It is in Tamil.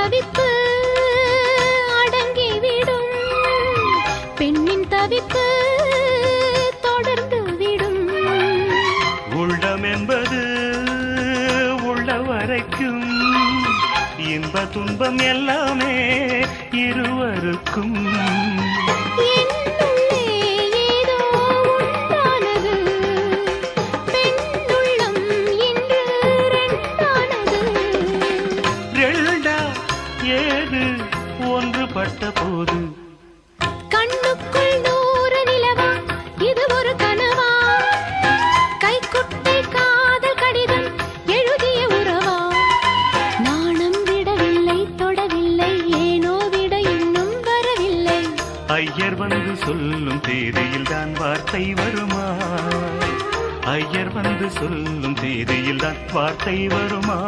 தவிப்பு அடங்கிவிடும், பெண்ணின் தவிப்பு தொடர்ந்து விடும். உள்ளம் என்பது உள்ள வரைக்கும் இன்ப துன்பம் எல்லாமே இருவருக்கும். ஏது ஒன்றுபட்ட போது கண்ணுக்குள் 100 நிலவா, இது ஒரு கனவா? கைக்குட்டை காதல் கடிதம் எழுதிய உறவா? நாணம் விடவில்லை, தொடவில்லை, ஏனோ விட இன்னும் வரவில்லை. ஐயர் வந்து சொல்லும் தேதியில் தான் வார்த்தை வருமா? ஐயர் வந்து சொல்லும் தேதியில் தான் வார்த்தை வருமா?